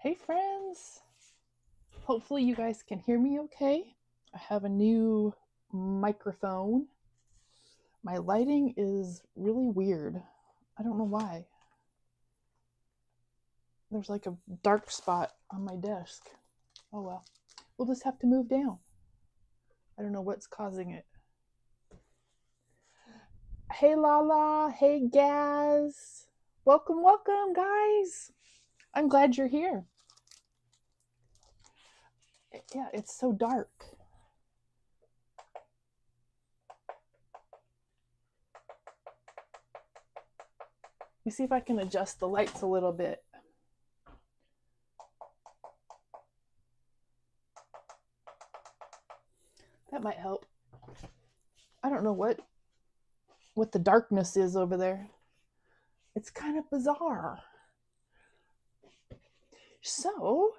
Hey friends! Hopefully you guys can hear me okay. I have a new microphone. My lighting is really weird. I don't know why. There's like a dark spot on my desk. Oh well. We'll just have to move down. I don't know what's causing it. Hey Lala! Hey Gaz! Welcome, welcome guys! I'm glad you're here. Yeah, it's so dark. Let me see if I can adjust the lights a little bit. That might help. I don't know what the darkness is over there. It's kind of bizarre. So,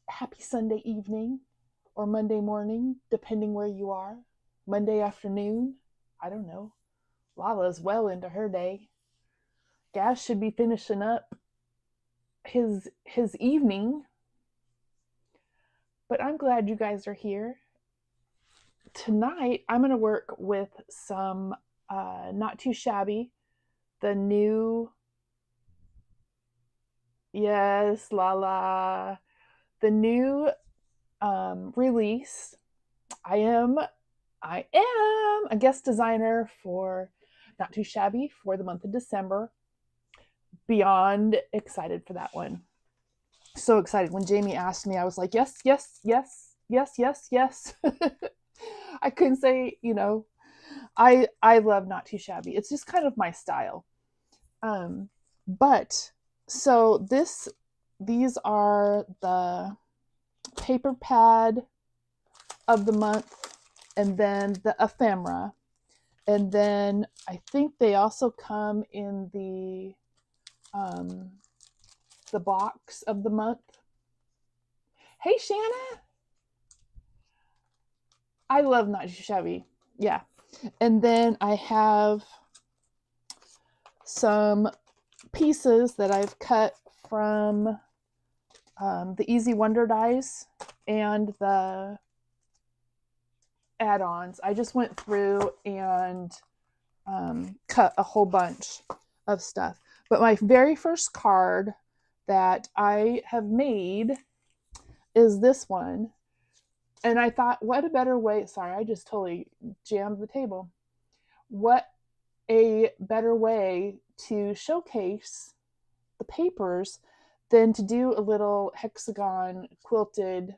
happy Sunday evening or Monday morning, depending where you are. Monday afternoon, I don't know. Lala's well into her day. Gaz should be finishing up his evening. But I'm glad you guys are here. Tonight, I'm going to work with some Not Too Shabby, the new, yes, Lala, the new release. I am a guest designer for Not Too Shabby for the month of December. Beyond excited for that one. So excited. When Jamie asked me, I was like, yes, yes, yes, yes, yes, yes. I couldn't say, I love Not Too Shabby. It's just kind of my style. But so these are the paper pad of the month, and then the ephemera, and then I think they also come in the box of the month. Hey Shanna, I love Not Too Shabby. Yeah, and then I have some pieces that I've cut from the Easy Wonder dies and the add-ons. I just went through and cut a whole bunch of stuff. But my very first card that I have made is this one. And I thought, what a better way, sorry, I just totally jammed the table. What a better way to showcase the papers than to do a little hexagon quilted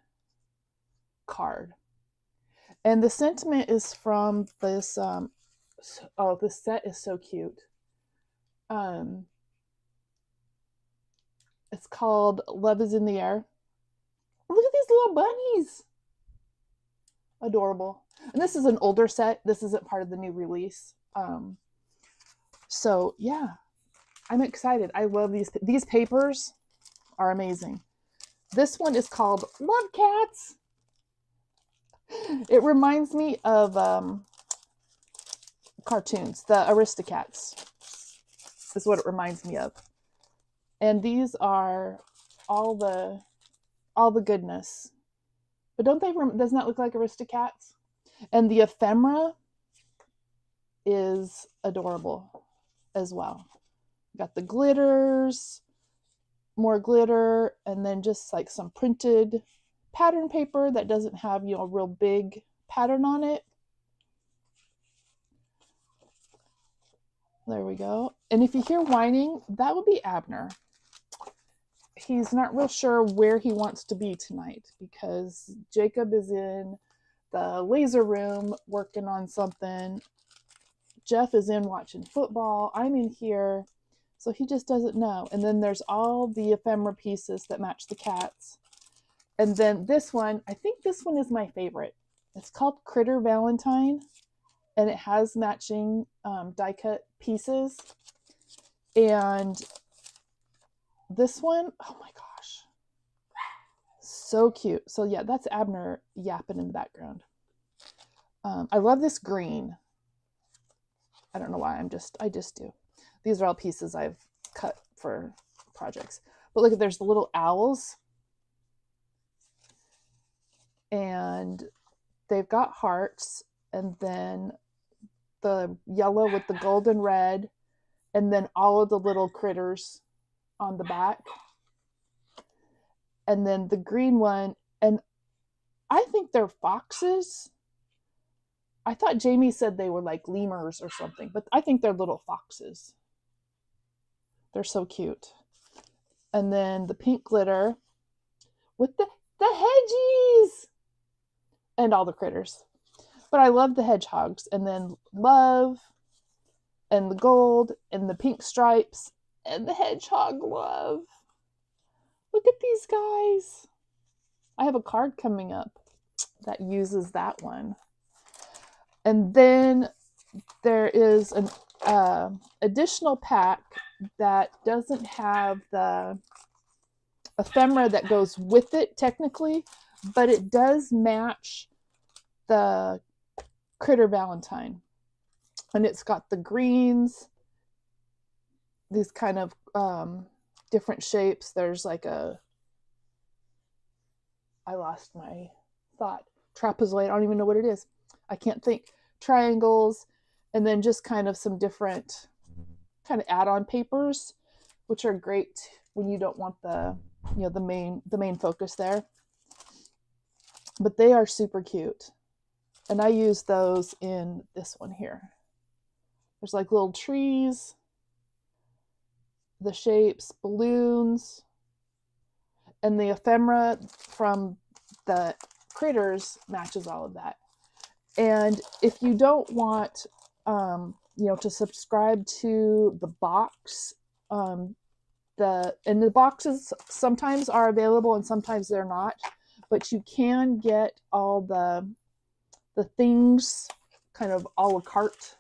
card. And the sentiment is from this, this set is so cute. It's called Love is in the Air. Look at these little bunnies. Adorable. And this is an older set. This isn't part of the new release. So yeah, I'm excited. I love these papers are amazing. This one is called Love Cats. It reminds me of cartoons. The Aristocats is what it reminds me of. And these are all the goodness. But doesn't that look like Aristocats? And the ephemera is adorable as well. Got the glitters, more glitter, and then just like some printed pattern paper that doesn't have, a real big pattern on it. There we go. And if you hear whining, that would be Abner. He's not real sure where he wants to be tonight because Jacob is in the laser room working on something. Jeff is in watching football. I'm in here. So he just doesn't know. And then there's all the ephemera pieces that match the cats. And then this one, I think this one is my favorite. It's called Critter Valentine. And it has matching die cut pieces. And this one, oh my gosh, so cute. So yeah, that's Abner yapping in the background. I love this green. I don't know why, I just do. These are all pieces I've cut for projects. But look, there's the little owls. And they've got hearts, and then the yellow with the golden red, and then all of the little critters on the back. And then the green one, and I think they're foxes. I thought Jamie said they were like lemurs or something, but I think they're little foxes. They're so cute. And then the pink glitter with the hedgies and all the critters. But I love the hedgehogs. And then love and the gold and the pink stripes and the hedgehog love. Look at these guys. I have a card coming up that uses that one. And then there is an additional pack that doesn't have the ephemera that goes with it technically, but it does match the Critter Valentine. And it's got the greens, these kind of different shapes. There's like I lost my thought. Trapezoid, I don't even know what it is. I can't think. Triangles, and then just kind of some different kind of add-on papers, which are great when you don't want the main focus there. But they are super cute. And I use those in this one here. There's like little trees, the shapes, balloons, and the ephemera from the critters matches all of that. And if you don't want, to subscribe to the box, the boxes sometimes are available and sometimes they're not, but you can get all the things kind of a la carte.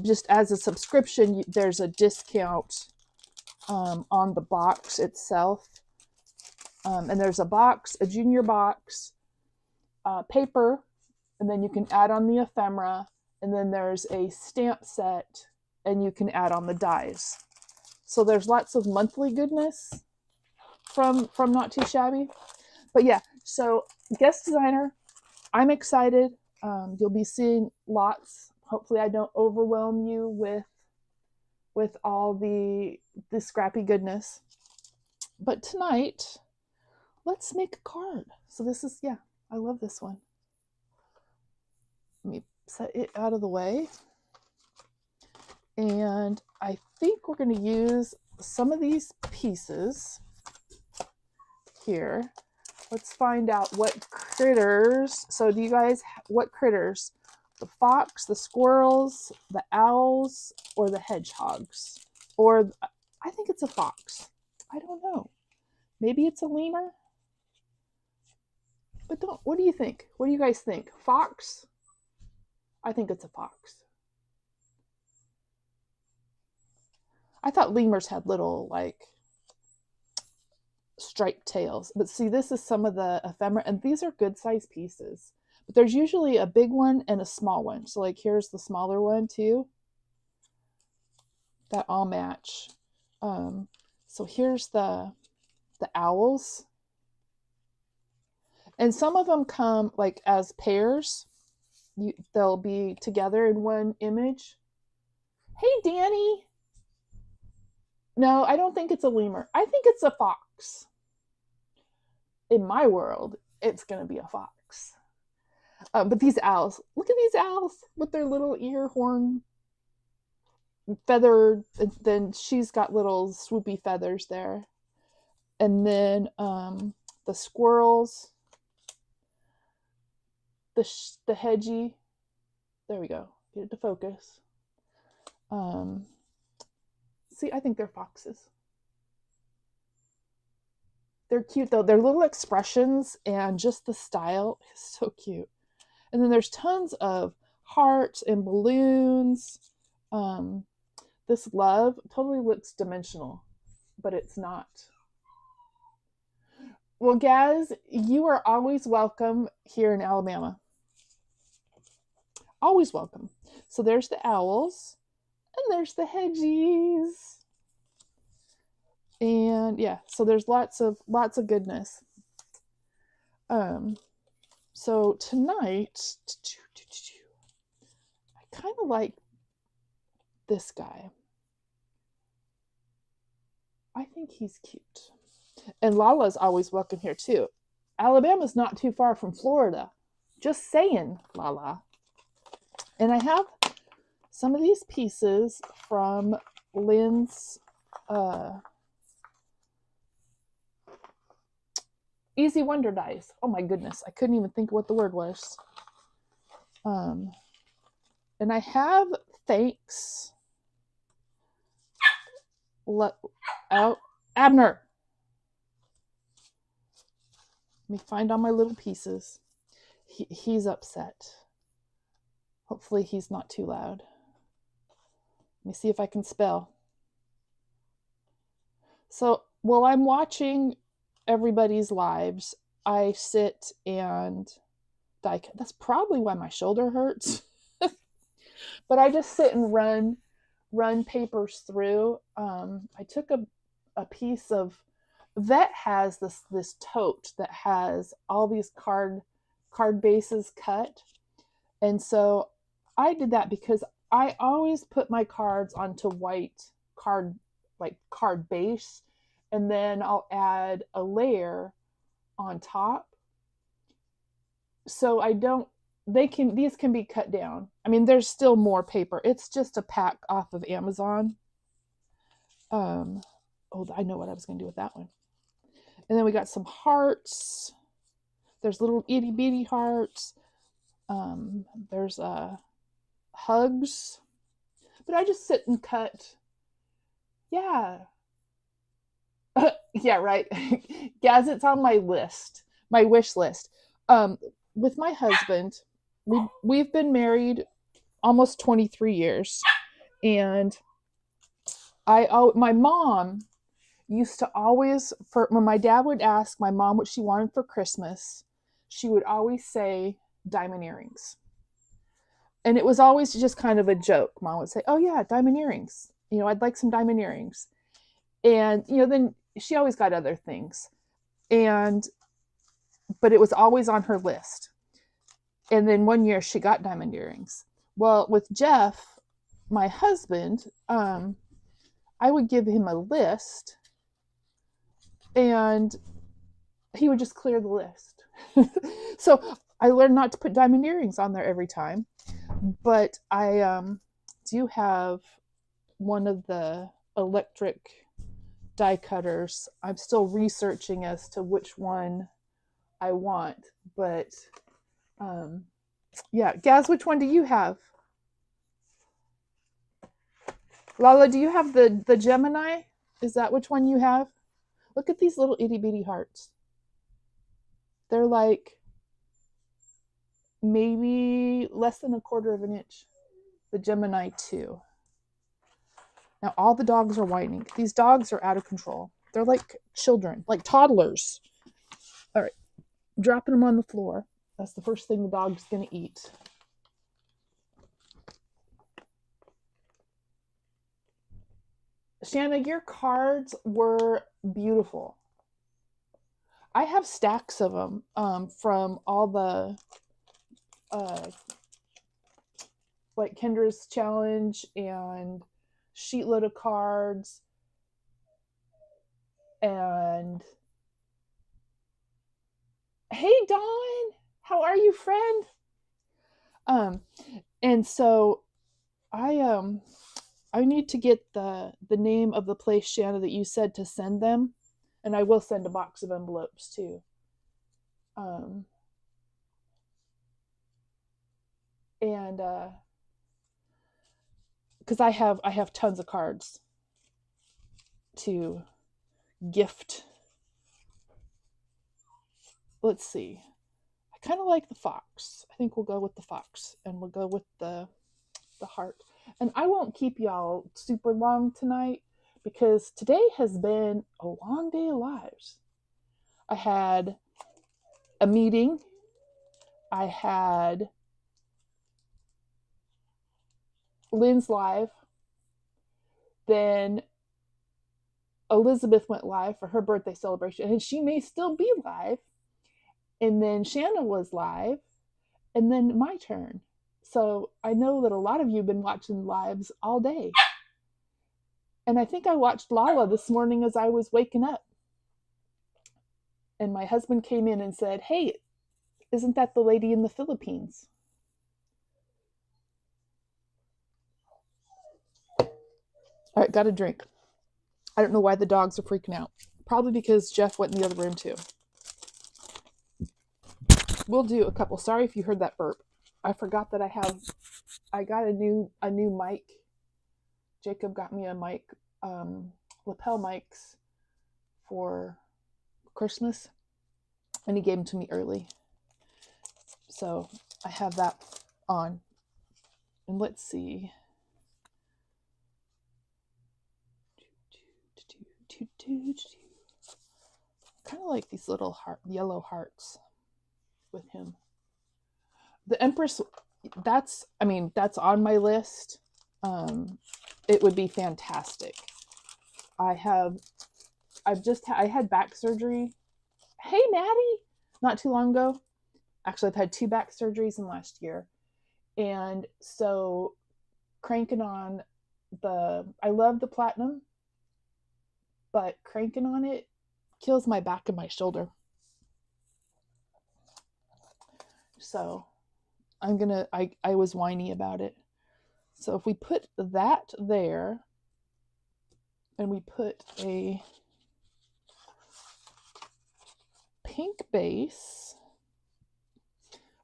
Just as a subscription, there's a discount on the box itself. And there's a box, a junior box, paper, and then you can add on the ephemera, and then there's a stamp set, and you can add on the dies. So there's lots of monthly goodness from Not Too Shabby. But yeah, so guest designer, I'm excited. You'll be seeing lots. Hopefully I don't overwhelm you with all the scrappy goodness. But tonight, let's make a card. So this is, I love this one. Let me set it out of the way. And I think we're going to use some of these pieces here. Let's find out what critters. So do you guys, what critters? The fox, the squirrels, the owls, or the hedgehogs? Or I think it's a fox. I don't know. Maybe it's a lemur? But what do you think? What do you guys think? Fox? I think it's a fox. I thought lemurs had little, like, striped tails. But see, this is some of the ephemera, and these are good size pieces. But there's usually a big one and a small one. So, like, here's the smaller one, too. That all match. So here's the owls. And some of them come, like, as pairs. They'll be together in one image. Hey, Danny. No, I don't think it's a lemur. I think it's a fox. In my world, it's going to be a fox. But these owls, look at these owls with their little ear horn feathered. And then she's got little swoopy feathers there. And then the squirrels. The hedgie, there we go, get it to focus. See, I think they're foxes. They're cute though. Their little expressions and just the style is so cute. And then there's tons of hearts and balloons. This love totally looks dimensional, but it's not. Well, Gaz, you are always welcome here in Alabama. Always welcome. So there's the owls, and there's the hedgies. And yeah, so there's lots of goodness. So tonight, I kind of like this guy. I think he's cute. And Lala's always welcome here too. Alabama's not too far from Florida. Just saying, Lala. And I have some of these pieces from Lynn's Easy Wonder dies. Oh my goodness, I couldn't even think of what the word was. And I have thanks. Out, Abner. Let me find all my little pieces. He's upset. Hopefully he's not too loud. Let me see if I can spell. So while I'm watching everybody's lives, I sit and die. That's probably why my shoulder hurts. But I just sit and run papers through. I took a piece of Vet has this tote that has all these card bases cut, and so I did that because I always put my cards onto white card base, and then I'll add a layer on top. So I don't. These can be cut down. I mean, there's still more paper. It's just a pack off of Amazon. Oh, I know what I was going to do with that one. And then we got some hearts. There's little itty bitty hearts. There's hugs. But I just sit and cut. Yeah. Yeah, right. Gaz, it's on my list, my wish list. With my husband, we've been married almost 23 years. And my mom used to always, when my dad would ask my mom what she wanted for Christmas, she would always say diamond earrings. And it was always just kind of a joke. Mom would say, oh yeah, diamond earrings. I'd like some diamond earrings. And, then she always got other things. But it was always on her list. And then one year she got diamond earrings. Well, with Jeff, my husband, I would give him a list and he would just clear the list. So I learned not to put diamond earrings on there every time. But I do have one of the electric die cutters. I'm still researching as to which one I want. But yeah, Gaz, which one do you have? Lala, do you have the Gemini? Is that which one you have? Look at these little itty bitty hearts. They're like maybe less than 1/4 inch. The Gemini 2. Now all the dogs are whining. These dogs are out of control. They're like children, like toddlers. All right, dropping them on the floor. That's the first thing the dog's gonna eat. Shanna, your cards were beautiful. I have stacks of them from all the like Kendra's Challenge and Sheetload of Cards and hey Dawn, how are you, friend? And so I need to get the name of the place, Shanna, that you said to send them, and I will send a box of envelopes too. And because I have tons of cards to gift. Let's see. I kind of like the fox. I think we'll go with the fox, and we'll go with the heart. And I won't keep y'all super long tonight because today has been a long day of lives. I had a meeting. I had Lynn's live. Then Elizabeth went live for her birthday celebration, and she may still be live. And then Shanna was live, and then my turn. So I know that a lot of you have been watching lives all day. And I think I watched Lala this morning as I was waking up. And my husband came in and said, "Hey, isn't that the lady in the Philippines?" All right, got a drink. I don't know why the dogs are freaking out. Probably because Jeff went in the other room too. We'll do a couple. Sorry if you heard that burp. I forgot that I got a new mic. Jacob got me a mic, lapel mics for Christmas, and he gave them to me early. So I have that on. And let's see. Kind of like these little yellow hearts with him. The Empress, that's on my list. It would be fantastic. I had back surgery. Hey, Maddie, not too long ago. Actually, I've had 2 back surgeries in the last year. And so cranking on I love the platinum, but cranking on it kills my back and my shoulder. So I was whiny about it. So if we put that there, and we put a pink base,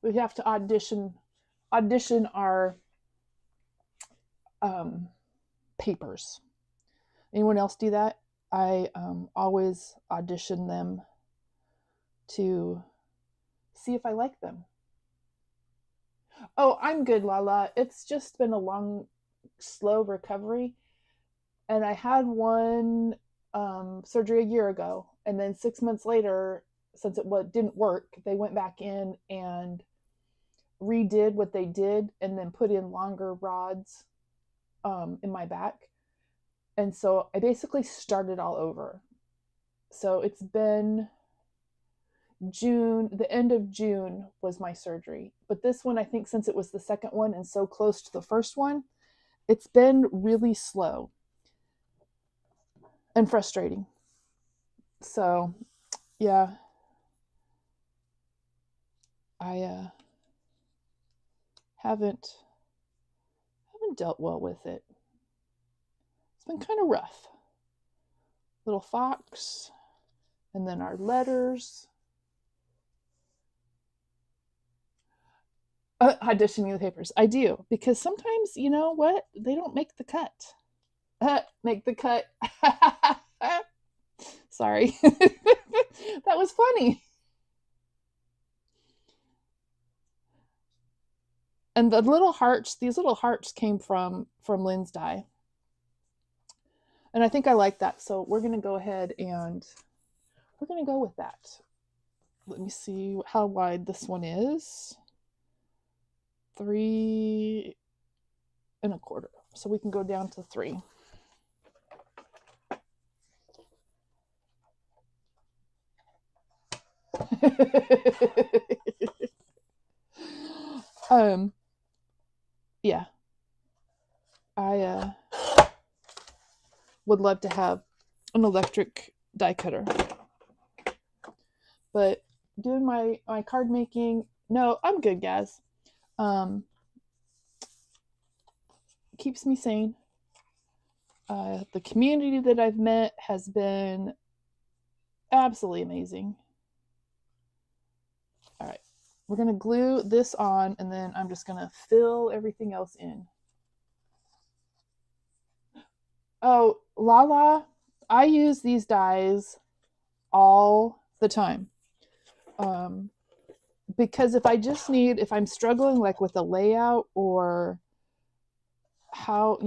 we have to audition our papers. Anyone else do that? I always audition them to see if I like them. Oh, I'm good, Lala. It's just been a long, slow recovery. And I had one surgery a year ago. And then 6 months later, since it didn't work, they went back in and redid what they did and then put in longer rods in my back. And so I basically started all over. So it's been June, the end of June was my surgery. But this one, I think since it was the second one and so close to the first one, it's been really slow and frustrating. So, yeah, I haven't dealt well with it. It's been kind of rough. Little fox, and then our letters. Auditioning the papers. I do, because sometimes, you know what? They don't make the cut. Make the cut. Sorry. That was funny. And the little hearts, these little hearts came from Lynn's die. And I think I like that. So we're going to go ahead and we're going to go with that. Let me see how wide this one is. 3 1/4. So we can go down to 3. Yeah. I would love to have an electric die cutter. But doing my card making, no, I'm good, guys. Keeps me sane. The community that I've met has been absolutely amazing. All right, we're going to glue this on, and then I'm just going to fill everything else in. Oh, Lala, I use these dies all the time. Because if I'm struggling like with a layout or how,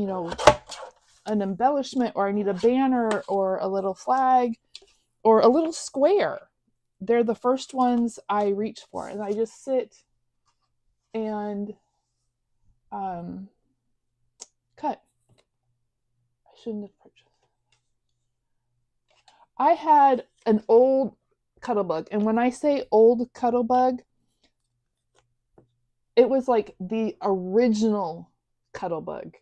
an embellishment, or I need a banner or a little flag or a little square, they're the first ones I reach for. And I just sit and cut. I shouldn't have purchased. I had an old Cuttlebug, and when I say old Cuttlebug, it was like the original Cuttlebug.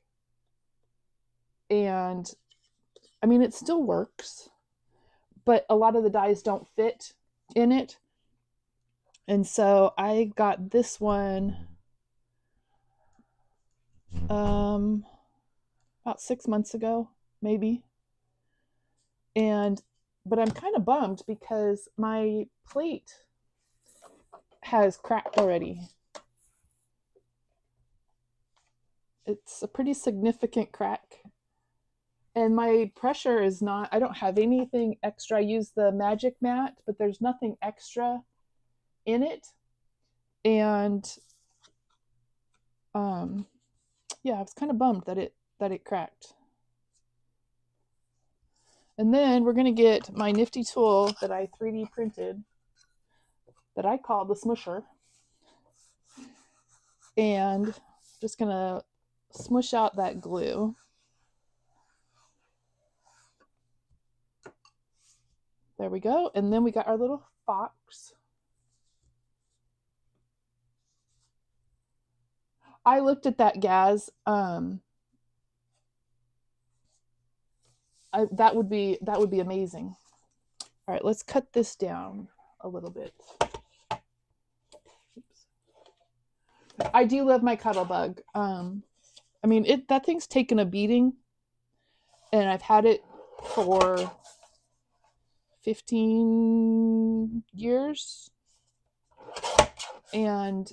And I mean, it still works, but a lot of the dies don't fit in it. And so I got this one about 6 months ago, maybe. But I'm kind of bummed because my plate has cracked already. It's a pretty significant crack. And my pressure is not, I don't have anything extra. I use the Magic Mat, but there's nothing extra in it. And yeah, I was kind of bummed that it cracked. And then we're going to get my nifty tool that I 3D printed that I call the Smusher. And just going to smush out that glue. There we go. And then we got our little fox. I looked at that, Gaz. That would be amazing. All right, let's cut this down a little bit. Oops. I do love my Cuttlebug. I mean, that thing's taken a beating, and I've had it for 15 years, and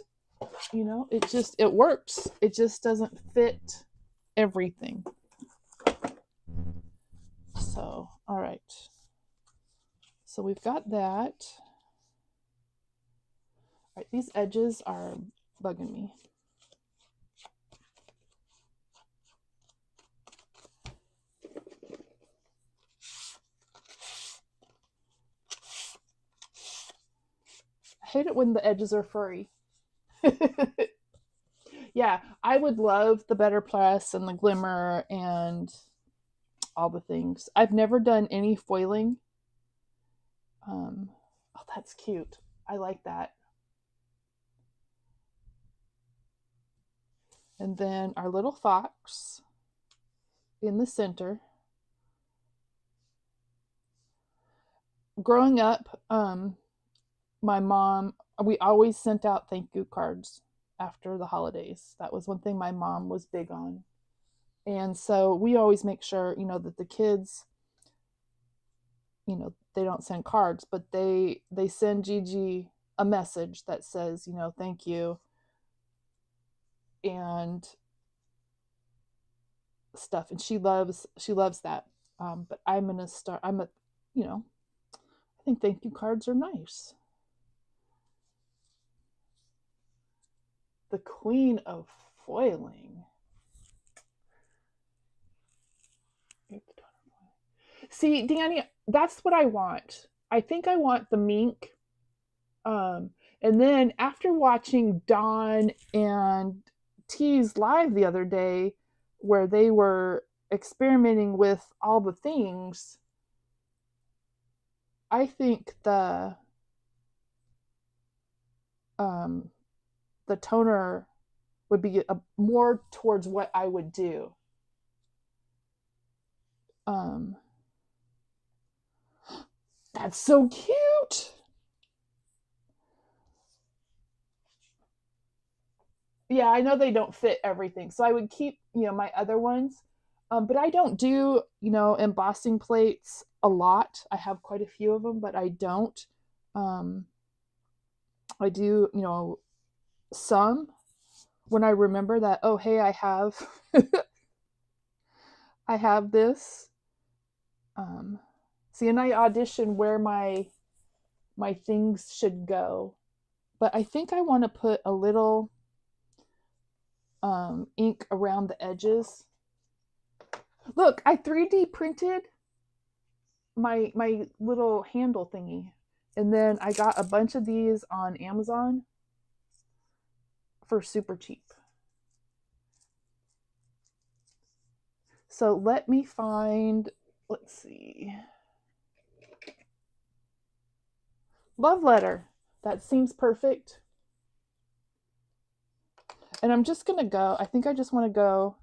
you know, it works. It just doesn't fit everything. So, all right. So we've got that. All right, these edges are bugging me. I hate it when the edges are furry. Yeah, I would love the Better Press and the Glimmer and all the things. I've never done any foiling. Oh, that's cute. I like that. And then our little fox in the center. Growing up, my mom, we always sent out thank you cards after the holidays. That was one thing my mom was big on. And so we always make sure, you know, that the kids, you know, they don't send cards, but they send Gigi a message that says, you know, thank you and stuff. And she loves that. But I'm gonna start. You know, I think thank you cards are nice. The queen of foiling. See, Danny, that's what I want. I think I want the mink. And then after watching Dawn and T's live the other day, where they were experimenting with all the things, I think the toner would be more towards what I would do. That's so cute. Yeah, I know they don't fit everything, so I would keep, you know, my other ones. But I don't do, you know, embossing plates a lot. I have quite a few of them, but I don't. I do, you know, some when I remember that, oh, hey, I have I have this. See, and I audition where my things should go. But I think I want to put a little ink around the edges. Look, I 3D printed my little handle thingy. And then I got a bunch of these on Amazon for super cheap. So let me find, let's see. Love letter. That seems perfect. And I'm just going to go, I think I just want to go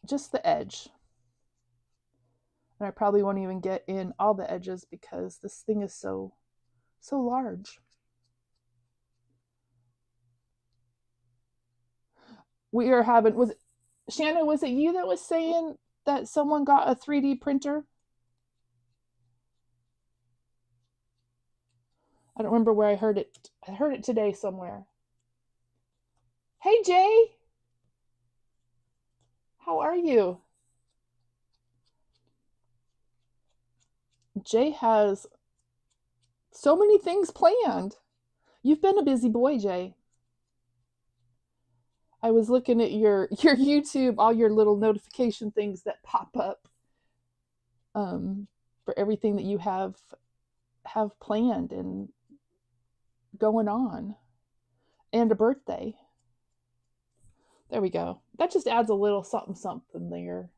just the edge. And I probably won't even get in all the edges because this thing is so large. We are having, was it, Shannon, was it you that was saying that someone got a 3D printer? I don't remember where I heard it. I heard it today somewhere. Hey, Jay. How are you? Jay has so many things planned. You've been a busy boy, Jay. I was looking at your YouTube, all your little notification things that pop up for everything that you have planned and going on, and a birthday. There we go. That just adds a little something something there.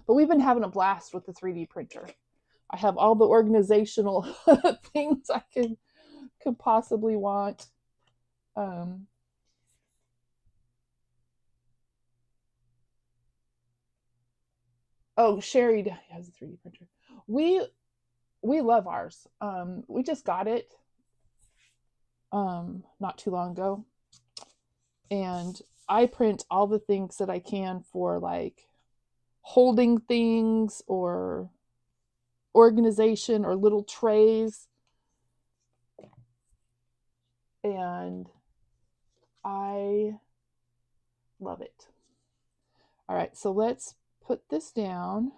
But we've been having a blast with the 3D printer. I have all the organizational things I could possibly want. Oh, Sherry has a 3D printer. We love ours. We just got it not too long ago, and I print all the things that I can for like holding things or organization or little trays, and I love it. All right, so let's put this down.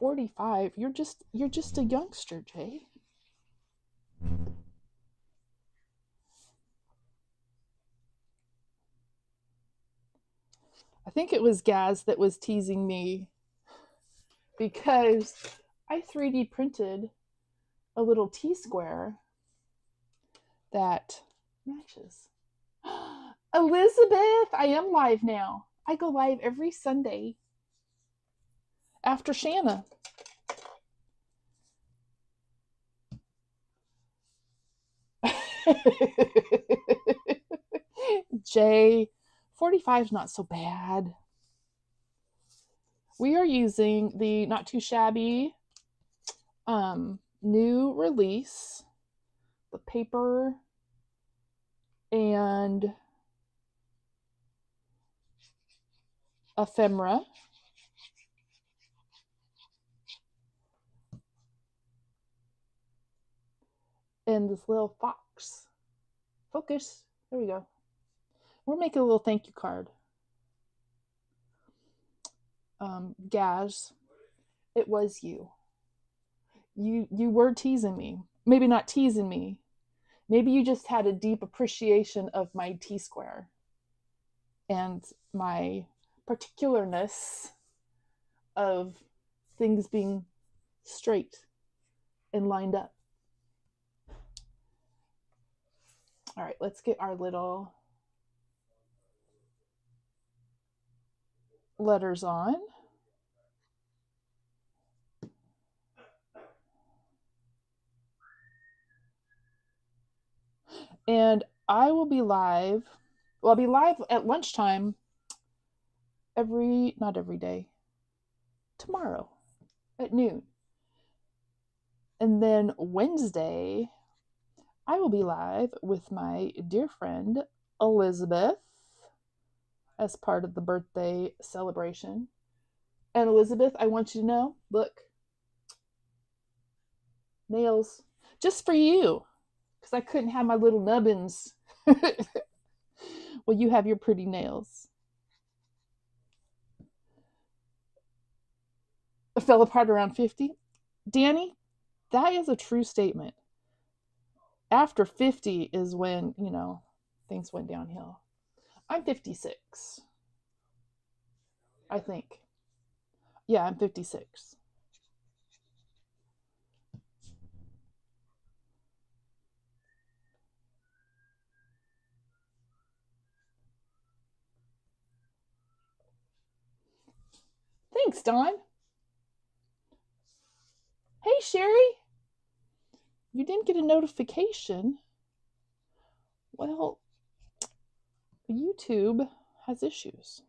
$45. You're just a youngster, Jay. I think it was Gaz that was teasing me because I 3D printed a little T-square that matches. Elizabeth, I am live now. I go live every Sunday after Shanna. Jay, 45 is not so bad. We are using the not too shabby new release, the paper and ephemera. And this little fox. Focus. There we go. We're making a little thank you card. Gaz, it was you. You were teasing me. Maybe not teasing me. Maybe you just had a deep appreciation of my T-square and my particularness of things being straight and lined up. All right, let's get our little letters on. And I will be live. Well, I'll be live at lunchtime not every day, tomorrow at noon. And then Wednesday, I will be live with my dear friend Elizabeth as part of the birthday celebration. And Elizabeth, I want you to know, look, nails, just for you, because I couldn't have my little nubbins. Well, you have your pretty nails. I fell apart around 50. Danny, that is a true statement. After 50 is when, things went downhill. I'm 56. I think. Yeah, I'm 56. Thanks, Dawn. Hey, Sherry. You didn't get a notification. Well, YouTube has issues.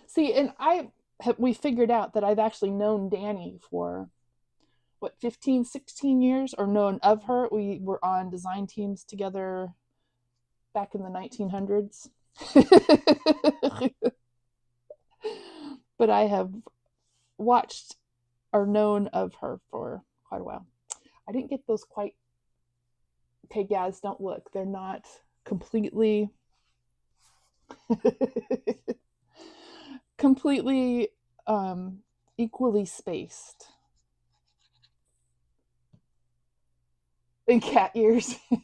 See, and we figured out that I've actually known Danny for, what, 15, 16 years, or known of her. We were on design teams together back in the 1900s. But I have watched or known of her for quite a while. I didn't get those quite. Okay, Gaz, don't look. They're not completely completely equally spaced. And cat ears. I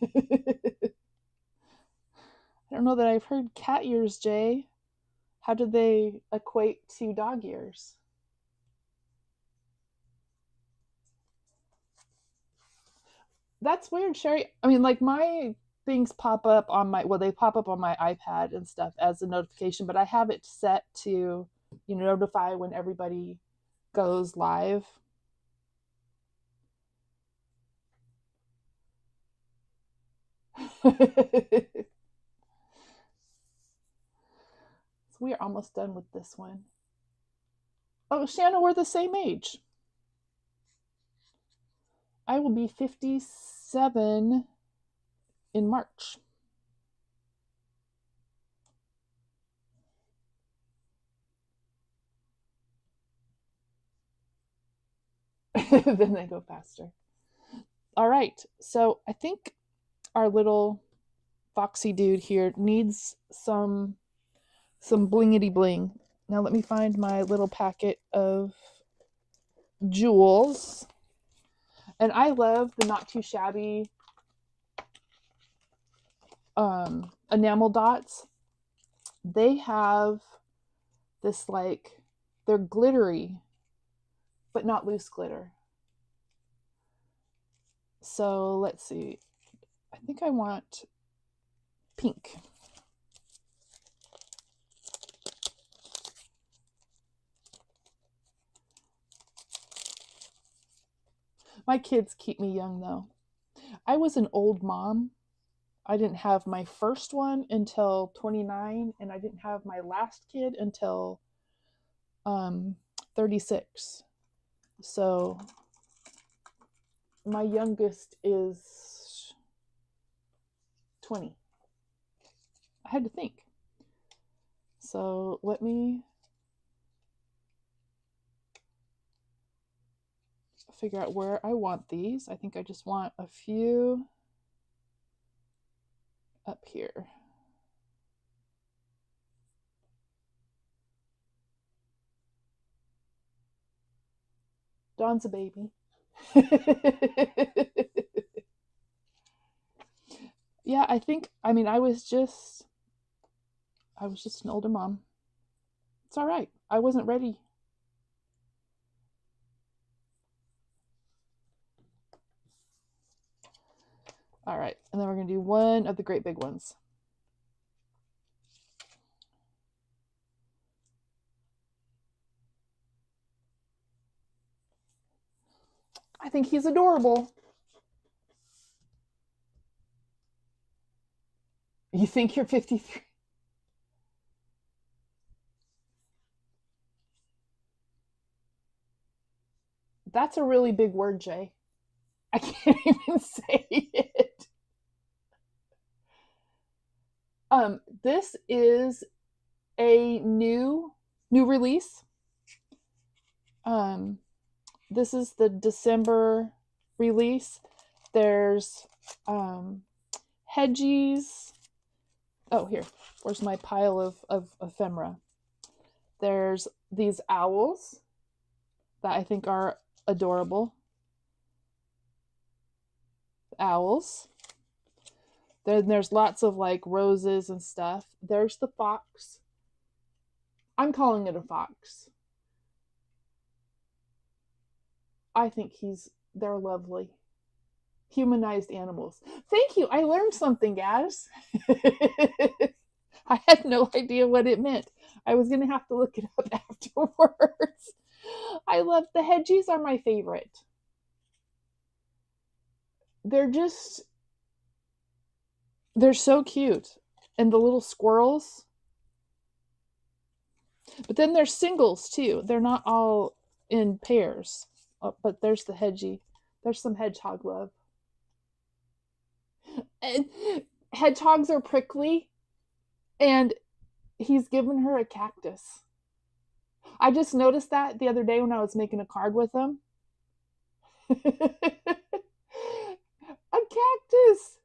don't know that I've heard cat ears, Jay. How do they equate to dog ears? That's weird, Sherry. I mean, like, my things pop up on my, well, they pop up on my iPad and stuff as a notification, but I have it set to, notify when everybody goes live. So we are almost done with this one. Oh, Shanna, we're the same age. I will be 57 in March. Then they go faster. All right, so I think our little foxy dude here needs some blingity bling. Now let me find my little packet of jewels. And I love the Not Too Shabby enamel dots. They have this, like, they're glittery, but not loose glitter. So let's see. I think I want pink. My kids keep me young, though. I was an old mom. I didn't have my first one until 29, and I didn't have my last kid until 36. So my youngest is 20. I had to think. So let me figure out where I want these. I think I just want a few up here. Dawn's a baby. Yeah, I was just an older mom. It's all right. I wasn't ready. All right, and then we're going to do one of the great big ones. I think he's adorable. You think you're 53? That's a really big word, Jay. I can't even say it. This is a new release. This is the December release. There's hedgies. Oh, here. Where's my pile of ephemera? There's these owls that I think are adorable. Owls. Then there's lots of, like, roses and stuff. There's the fox. I'm calling it a fox. I think they're lovely. Humanized animals. Thank you. I learned something, guys. I had no idea what it meant. I was going to have to look it up afterwards. I love the hedgies are my favorite. They're so cute. And the little squirrels. But then there's singles too. They're not all in pairs. Oh, but there's the hedgie. There's some hedgehog love. And hedgehogs are prickly, and he's given her a cactus. I just noticed that the other day when I was making a card with him. A cactus,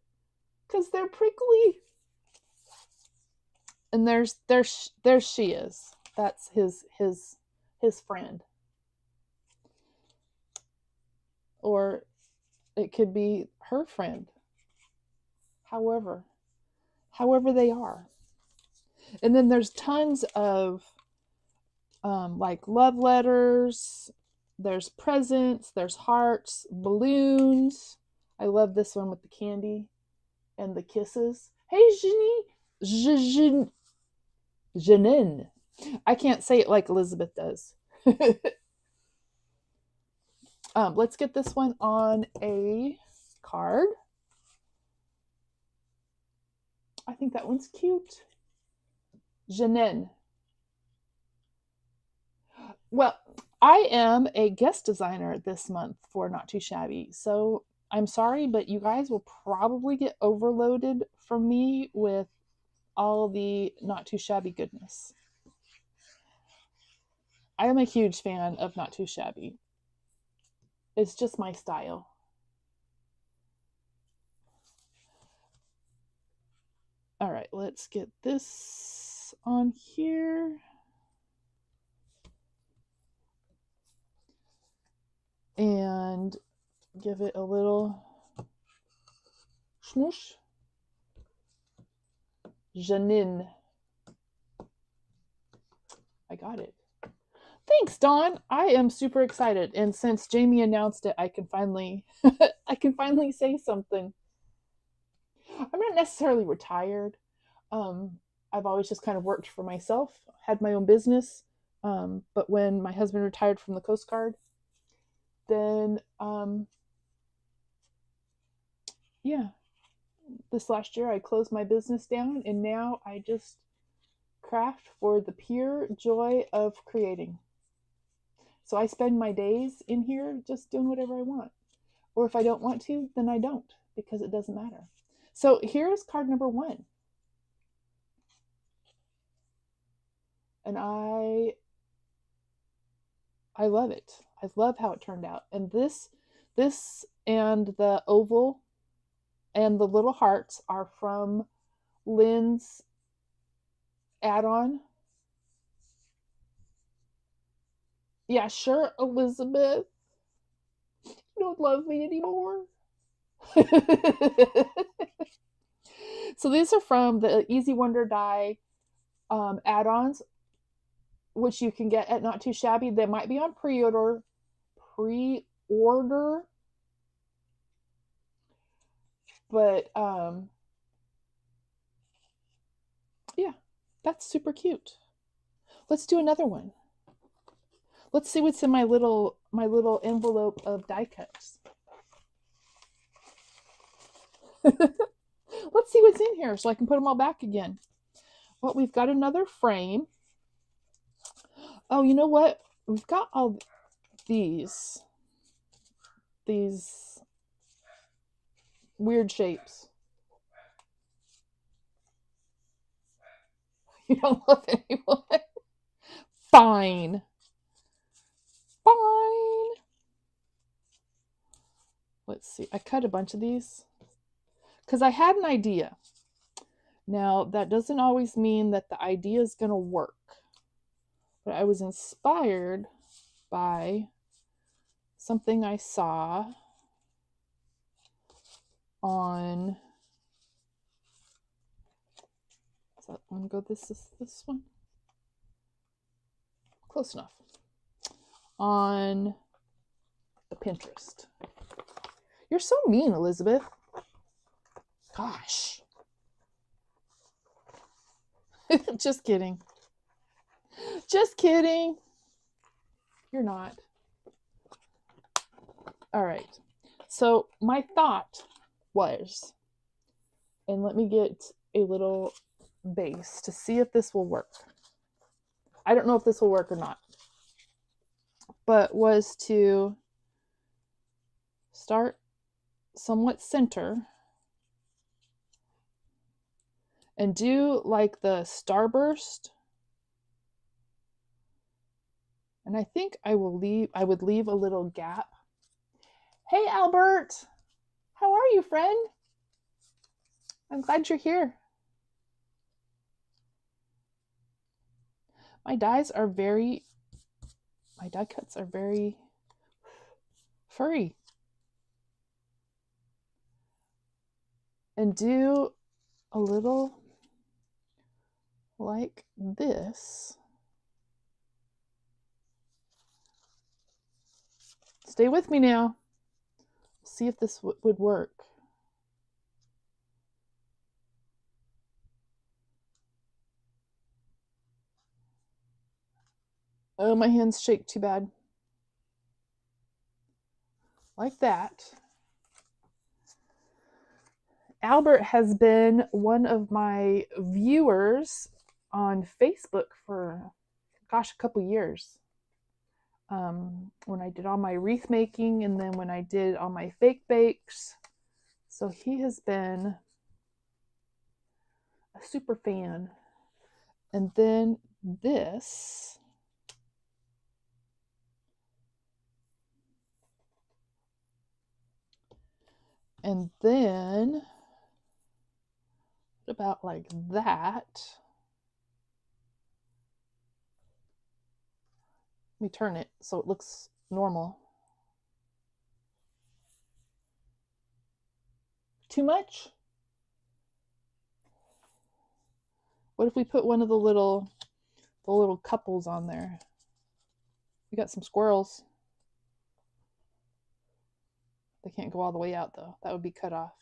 because they're prickly. And there she is. That's his friend. Or it could be her friend. However they are. And then there's tons of like love letters, there's presents, there's hearts, balloons. I love this one with the candy and the kisses. Hey, Janine. I can't say it like Elizabeth does. Let's get this one on a card. I think that one's cute. Janine. Well, I am a guest designer this month for Not Too Shabby, so I'm sorry, but you guys will probably get overloaded from me with all the Not Too Shabby goodness. I am a huge fan of Not Too Shabby. It's just my style. All right, let's get this on here. And give it a little smoosh. Janine. I got it. Thanks, Dawn. I am super excited. And since Jamie announced it, I can finally say something. I'm not necessarily retired. I've always just kind of worked for myself, had my own business. But when my husband retired from the Coast Guard, then yeah, this last year I closed my business down, and now I just craft for the pure joy of creating. So I spend my days in here just doing whatever I want. Or if I don't want to, then I don't, because it doesn't matter. So here's card number 1. And I love it. I love how it turned out. And this and the oval and the little hearts are from Lynn's add-on. Yeah, sure, Elizabeth. You don't love me anymore. So these are from the Easy Wonder Die add-ons, which you can get at Not Too Shabby. They might be on pre-order. But yeah, that's super cute. Let's do another one. Let's see what's in my little envelope of die cuts. Let's see what's in here so I can put them all back again. Well, we've got another frame. Oh, you know what? We've got all these weird shapes. You don't love anyone? Fine. Let's see. I cut a bunch of these because I had an idea. Now, that doesn't always mean that the idea is going to work. But I was inspired by something I saw on... Does that one go this one? Close enough. On the Pinterest. You're so mean, Elizabeth. Gosh. Just kidding. Just kidding. You're not. All right. So my thought was, and let me get a little base to see if this will work. I don't know if this will work or not, but was to start somewhat center and do like the starburst. And I think I would leave a little gap. Hey, Albert. How are you, friend? I'm glad you're here. My die cuts are very furry. And do a little like this. Stay with me now. See if this would work. Oh, my hands shake too bad. Like that. Albert has been one of my viewers on Facebook for, gosh, a couple years. When I did all my wreath making and then when I did all my fake bakes. So he has been a super fan. And then this. And then about like that. Let me turn it so it looks normal. Too much? What if we put one of the little couples on there? We got some squirrels. They can't go all the way out though. That would be cut off.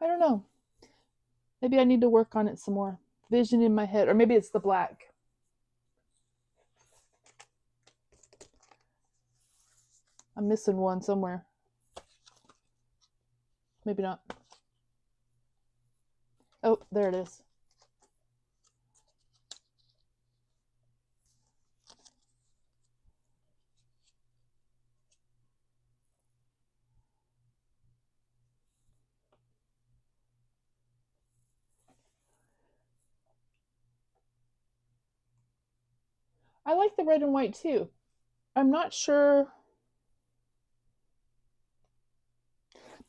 I don't know. Maybe I need to work on it some more. Vision in my head. Or maybe it's the black. I'm missing one somewhere. Maybe not. Oh, there it is. I like the red and white too. I'm not sure.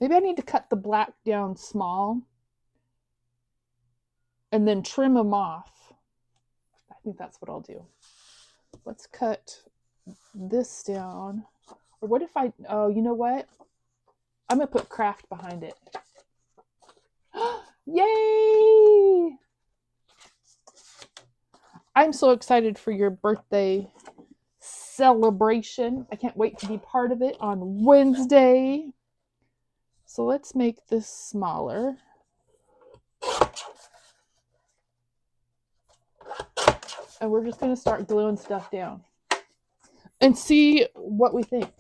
Maybe I need to cut the black down small and then trim them off. I think that's what I'll do. Let's cut this down. Or what if oh, you know what? I'm going to put craft behind it. Yay! I'm so excited for your birthday celebration. I can't wait to be part of it on Wednesday. So let's make this smaller. And we're just going to start gluing stuff down and see what we think.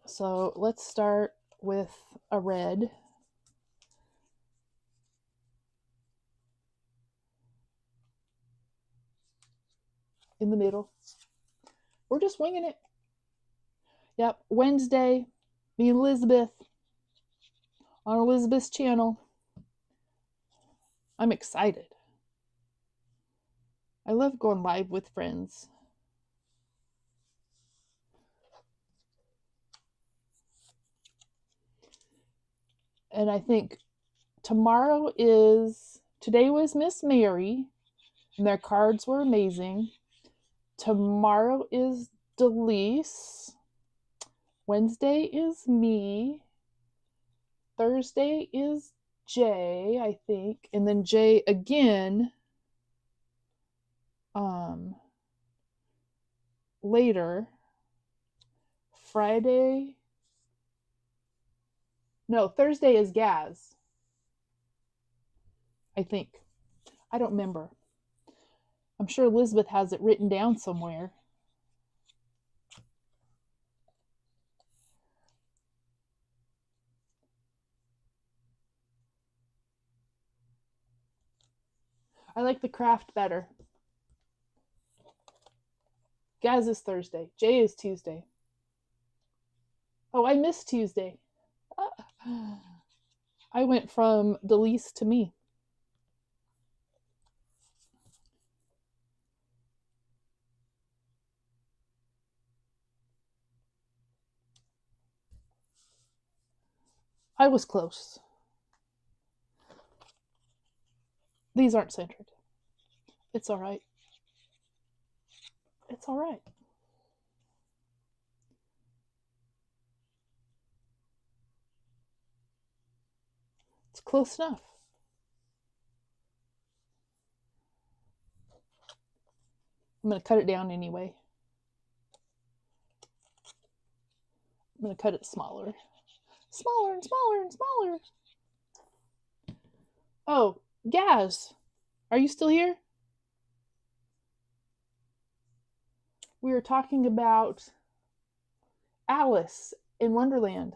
So let's start with a red. In the middle. We're just winging it. Yep, Wednesday, me and Elizabeth on Elizabeth's channel. I'm excited. I love going live with friends. And I think today was Miss Mary, and their cards were amazing. Tomorrow is Delise. Wednesday is me. Thursday is Jay, I think. And then Jay again later. Friday. No, Thursday is Gaz. I think. I don't remember. I'm sure Elizabeth has it written down somewhere. I like the craft better. Gaz is Thursday. Jay is Tuesday. Oh, I missed Tuesday. I went from Delise to me. I was close. These aren't centered. It's all right. It's all right. It's close enough. I'm going to cut it down anyway. I'm going to cut it smaller. Smaller and smaller and smaller. Oh, Gaz, are you still here? We were talking about Alice in Wonderland.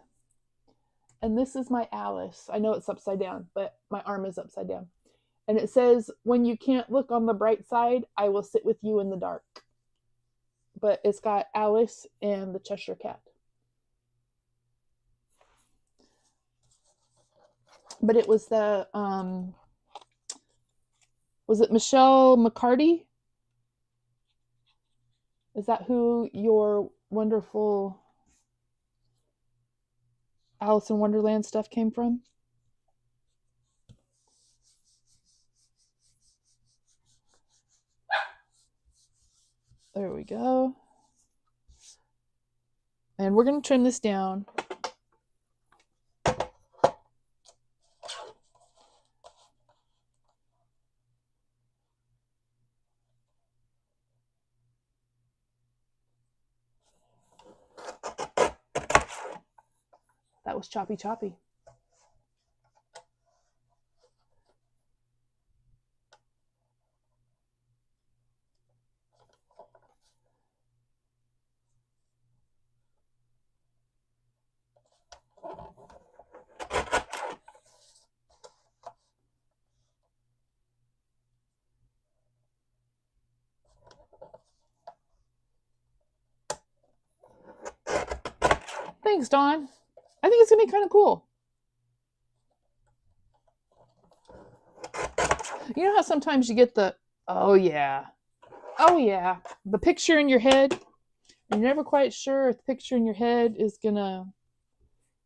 And this is my Alice. I know it's upside down, but my arm is upside down. And it says, when you can't look on the bright side, I will sit with you in the dark. But it's got Alice and the Cheshire Cat. But it was the, was it Michelle McCarty? Is that who your wonderful Alice in Wonderland stuff came from? There we go. And we're going to trim this down. That was choppy choppy. Thanks, Dawn. I think it's going to be kind of cool. You know how sometimes you get the, oh yeah, the picture in your head, and you're never quite sure if the picture in your head is going to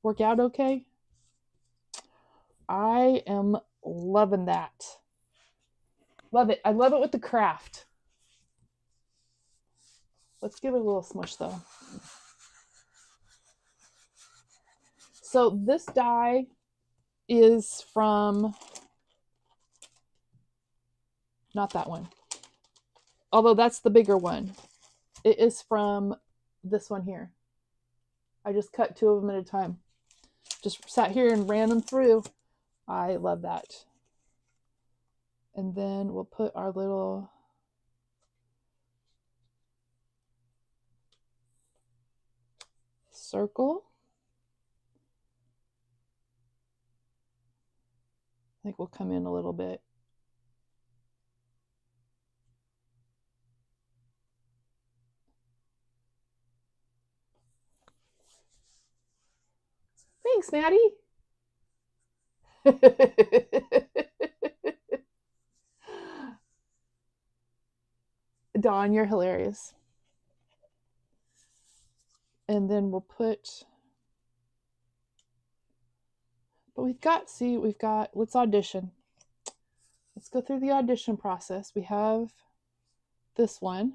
work out okay? I am loving that. Love it. I love it with the craft. Let's give it a little smush though. So this die is from, not that one, although that's the bigger one. It is from this one here. I just cut 2 of them at a time. Just sat here and ran them through. I love that. And then we'll put our little circle. I think we'll come in a little bit. Thanks, Maddie. Dawn, you're hilarious. And then we'll put, but we've got, let's audition. Let's go through the audition process. We have this one.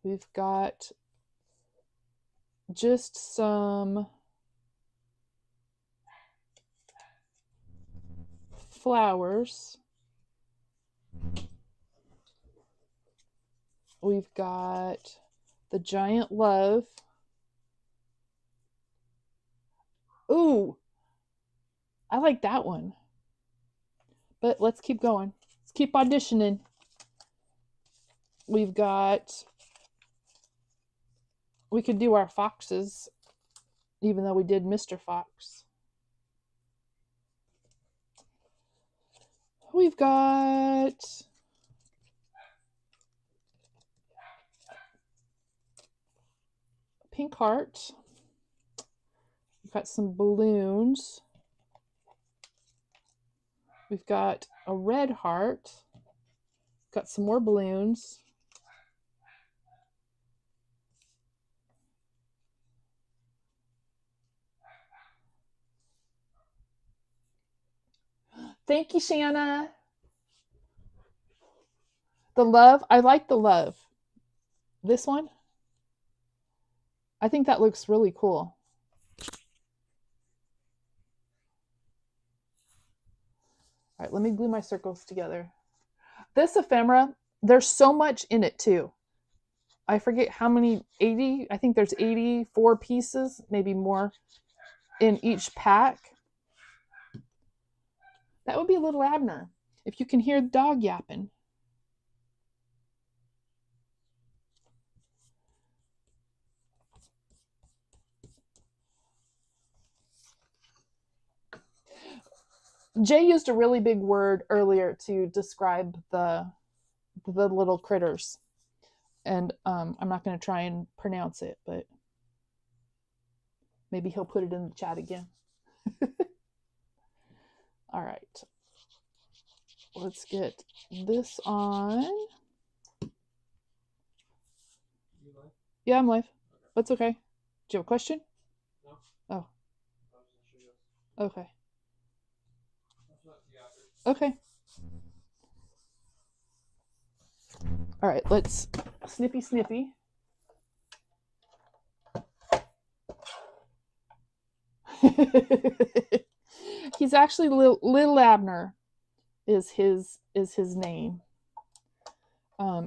We've got just some flowers. We've got the giant love. Ooh, I like that one. But let's keep going. Let's keep auditioning. We've got, we could do our foxes, even though we did Mr. Fox. We've got pink heart. We've got some balloons. We've got a red heart. Got some more balloons. Thank you, Shanna. The love, I like the love. This one, I think that looks really cool. All right, let me glue my circles together. This ephemera, there's so much in it too. I forget how many, 80, I think there's 84 pieces, maybe more, in each pack. That would be a little Abner, if you can hear the dog yapping. Jay used a really big word earlier to describe the little critters. And I'm not going to try and pronounce it, but maybe he'll put it in the chat again. All right. Let's get this on. Yeah, I'm live. That's okay. Do you have a question? No. Oh. Okay. Okay. All right, let's snippy snippy. He's actually Little Abner is his name.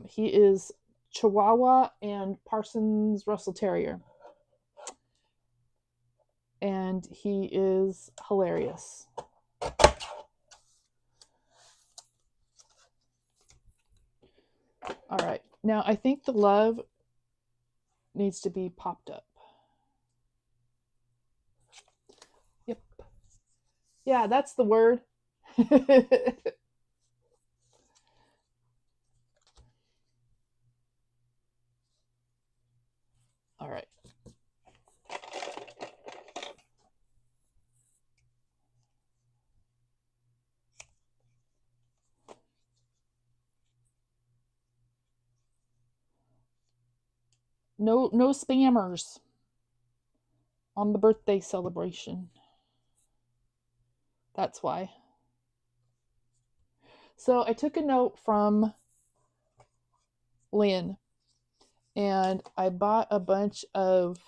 He is Chihuahua and Parsons Russell Terrier. And he is hilarious. All right. Now, I think the love needs to be popped up. Yep. Yeah, that's the word. All right. No spammers on the birthday celebration. That's why. So I took a note from Lynn and I bought a bunch of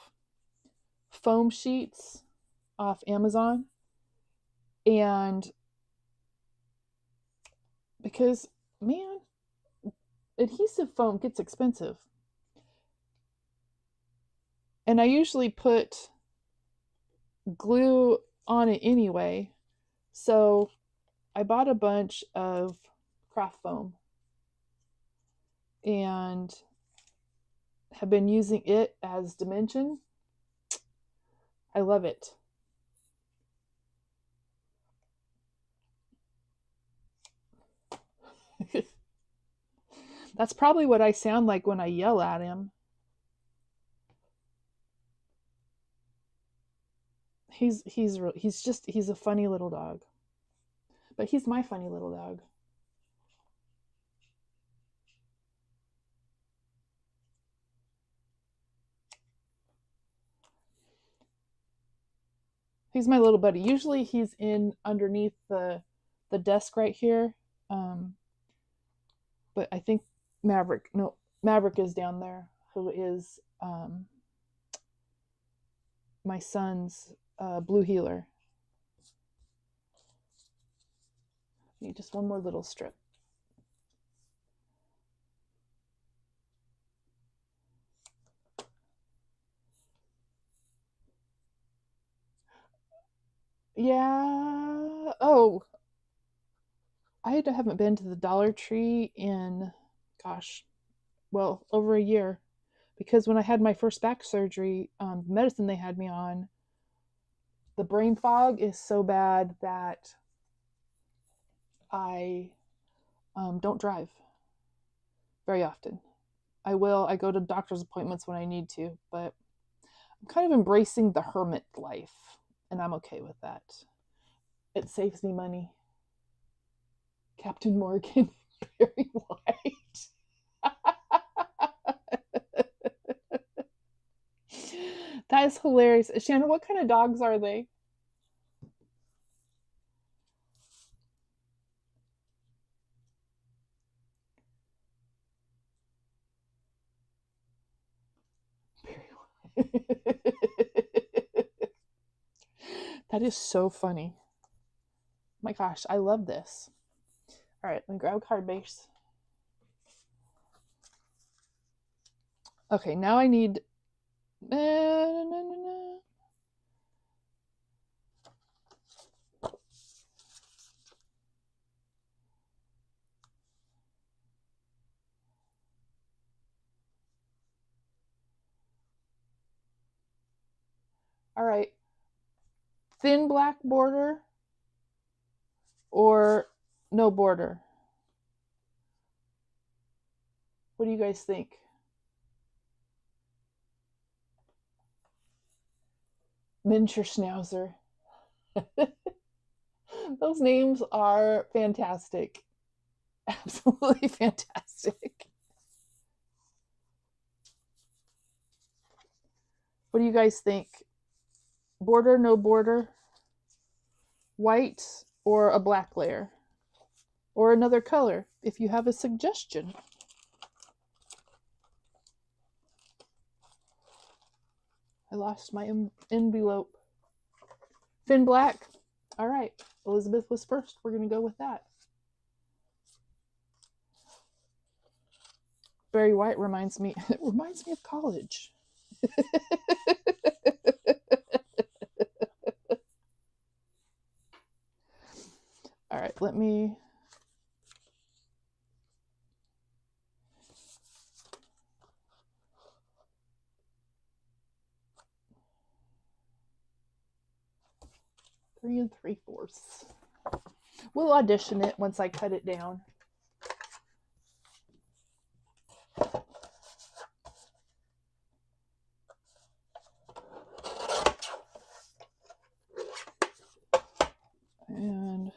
foam sheets off Amazon. And because, man, adhesive foam gets expensive. And I usually put glue on it anyway. So I bought a bunch of craft foam and have been using it as dimension. I love it. That's probably what I sound like when I yell at him. He's a funny little dog. But he's my funny little dog. He's my little buddy. Usually he's in underneath the desk right here. But I think Maverick is down there, who is my son's blue heeler. Need just one more little strip. Yeah. Oh, I haven't been to the Dollar Tree in, gosh, well, over a year. Because when I had my first back surgery, the medicine they had me on, the brain fog is so bad that I don't drive very often. I go to doctor's appointments when I need to, but I'm kind of embracing the hermit life, and I'm okay with that. It saves me money. Captain Morgan, Barry White. That is hilarious. Shannon, what kind of dogs are they? That is so funny. My gosh, I love this. All right, let me grab a card base. Okay, now I need. All right, thin black border or no border? What do you guys think? Miniature Schnauzer. Those names are fantastic. Absolutely fantastic. What do you guys think? Border, no border? White or a black layer? Or another color, if you have a suggestion. I lost my envelope. Thin black. All right. Elizabeth was first. We're going to go with that. Barry White reminds me. It reminds me of college. All right. Let me. Three 3/4. We'll audition it once I cut it down. And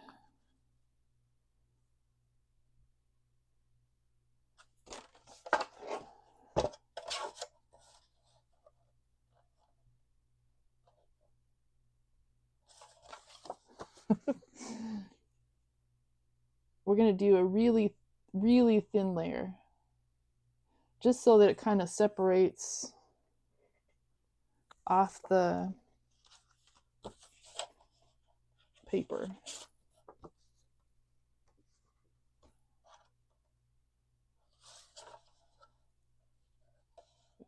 we're going to do a really, really thin layer, just so that it kind of separates off the paper.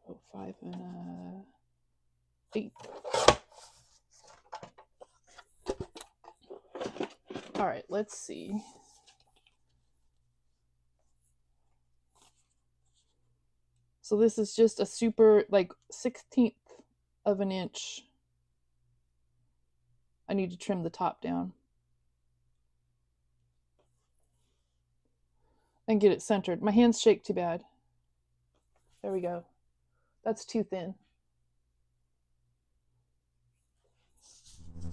Oh, 5 and 8. All right, let's see. So this is just a super, like, 1/16 of an inch. I need to trim the top down and get it centered. My hands shake too bad. There we go. That's too thin.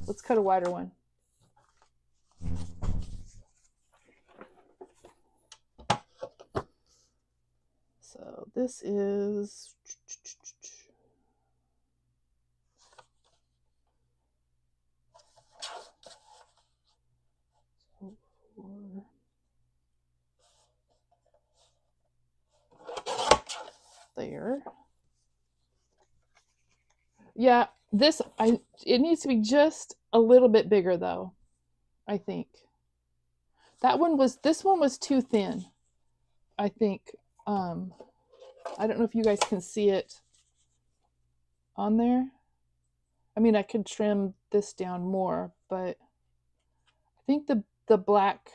Let's cut a wider one. So this is there. Yeah, it needs to be just a little bit bigger though, I think. This one was too thin, I think. I don't know if you guys can see it on there. I mean, I could trim this down more, but I think the black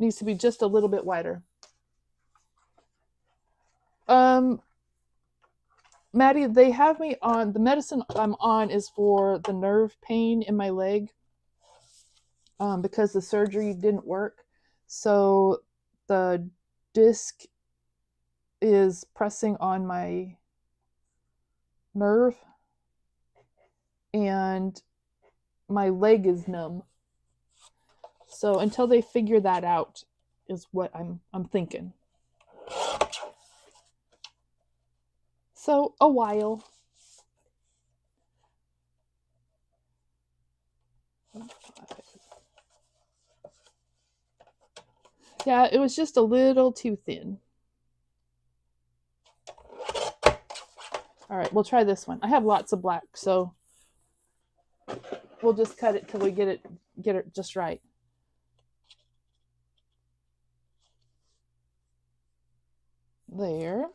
needs to be just a little bit wider. Maddie, they have me on, the medicine I'm on is for the nerve pain in my leg, because the surgery didn't work. So the disc is pressing on my nerve and my leg is numb. So until they figure that out is what I'm thinking. So a while. Yeah, it was just a little too thin. All right, we'll try this one. I have lots of black, so we'll just cut it till we get it just right. There.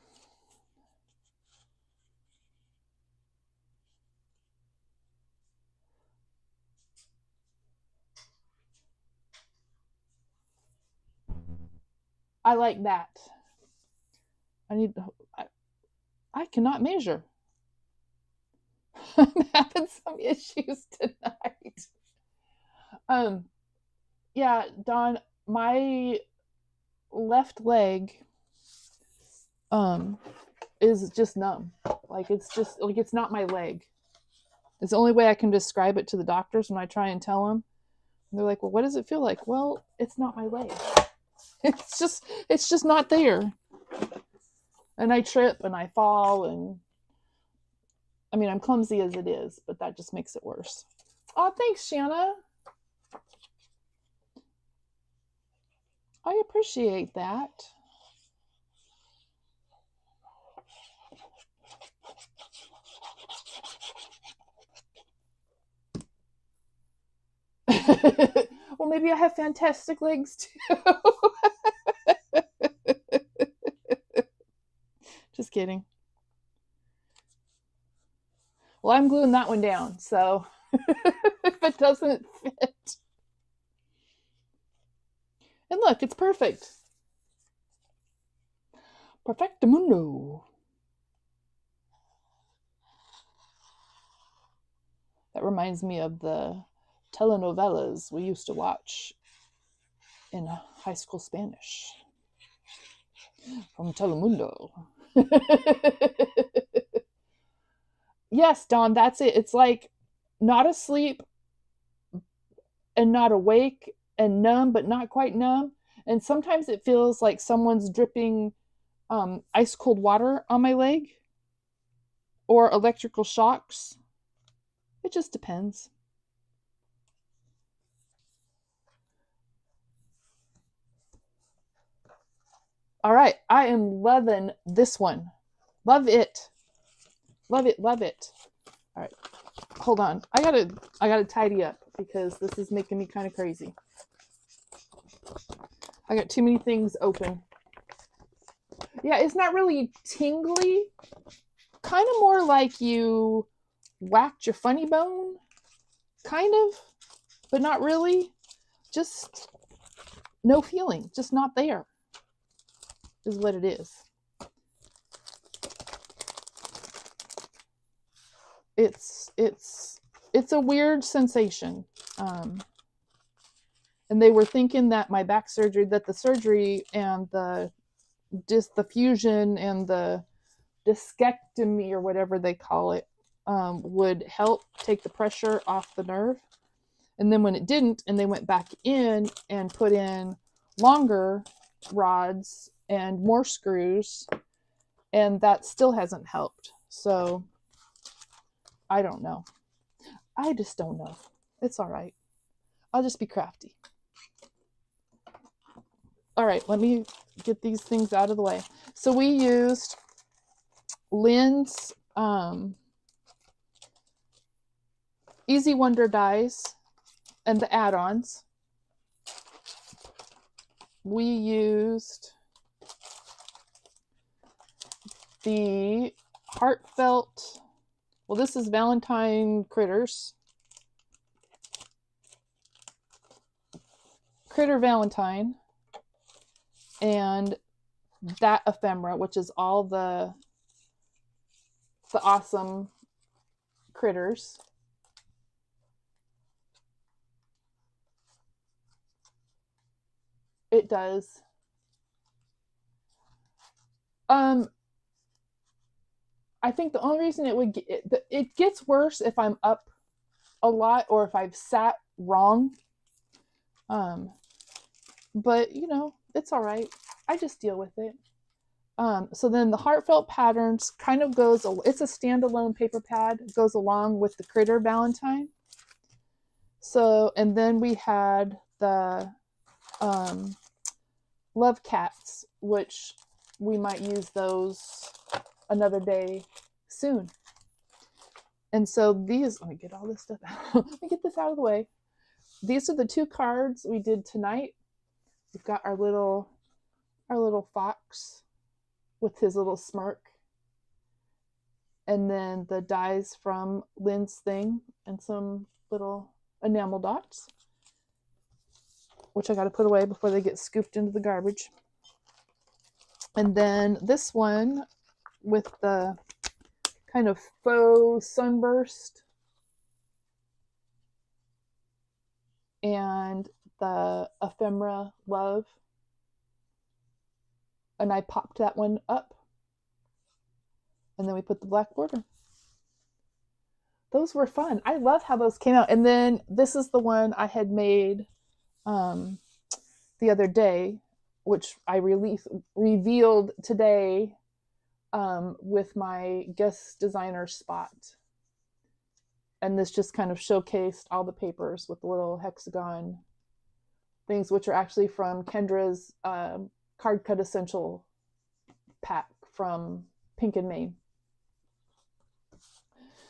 I like that. I cannot measure. I'm having some issues tonight. Yeah, Dawn, my left leg is just numb. Like it's not my leg. It's the only way I can describe it to the doctors when I try and tell them. And they're like, "Well, what does it feel like?" Well, it's not my leg. It's just not there. And I trip and I fall, and I mean, I'm clumsy as it is, but that just makes it worse. Oh, thanks, Shanna. I appreciate that. Well, maybe I have fantastic legs too. Just kidding. Well, I'm gluing that one down, so if it doesn't fit. And look, it's perfect. Perfectamundo. That reminds me of the telenovelas we used to watch in high school Spanish from Telemundo. Yes, Dawn, that's it. It's like not asleep and not awake and numb, but not quite numb. And sometimes it feels like someone's dripping ice cold water on my leg or electrical shocks. It just depends. All right, I am loving this one. Love it. Love it, love it. All right, hold on. I gotta tidy up because this is making me kind of crazy. I got too many things open. Yeah, it's not really tingly. Kind of more like you whacked your funny bone. Kind of, but not really. Just no feeling. Just not there. Is what it is. It's a weird sensation. And they were thinking that my back surgery, that the surgery and the fusion and the discectomy or whatever they call it would help take the pressure off the nerve. And then when it didn't, and they went back in and put in longer rods and more screws, and that still hasn't helped. So I don't know. I just don't know. It's all right. I'll just be crafty. All right, let me get these things out of the way. So we used Lynn's Easy Wonder dies and the add-ons. We used the Heartfelt, well, this is Valentine Critters. Critter Valentine. And that ephemera, which is all the awesome critters. It does. I think the only reason it would it gets worse if I'm up a lot or if I've sat wrong. But you know, it's all right. I just deal with it. So then the Heartfelt Patterns kind of goes, it's a standalone paper pad, goes along with the Critter Valentine. So, and then we had the Love Cats, which we might use those another day soon. And so these, let me get all this stuff out. Let me get this out of the way. These are the 2 cards we did tonight. We've got our little fox with his little smirk. And then the dies from Lynn's thing and some little enamel dots, which I got to put away before they get scooped into the garbage. And then this one with the kind of faux sunburst and the ephemera love. And I popped that one up. And then we put the black border. Those were fun. I love how those came out. And then this is the one I had made the other day, which I revealed today with my guest designer spot. And this just kind of showcased all the papers with the little hexagon things, which are actually from Kendra's Card Cut Essential pack from Pink and Maine.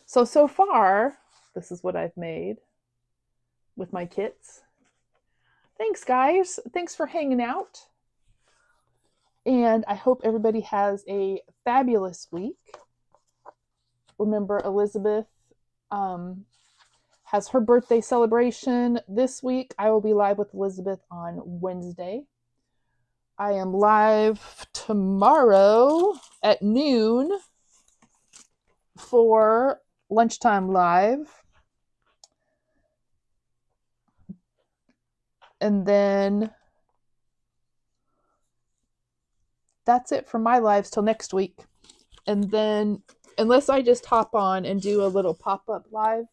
So far, this is what I've made with my kits. Thanks, guys. Thanks for hanging out. And I hope everybody has a fabulous week. Remember, Elizabeth has her birthday celebration this week. I will be live with Elizabeth on Wednesday. I am live tomorrow at noon for Lunchtime Live. And then that's it for my lives till next week. And then, unless I just hop on and do a little pop-up live.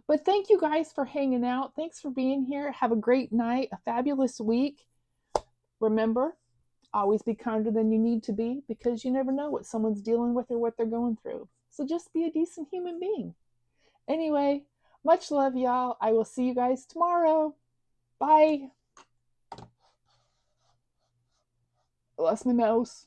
But thank you guys for hanging out. Thanks for being here. Have a great night, a fabulous week. Remember, always be kinder than you need to be, because you never know what someone's dealing with or what they're going through. So just be a decent human being. Anyway, much love, y'all. I will see you guys tomorrow. Bye. I lost my mouse.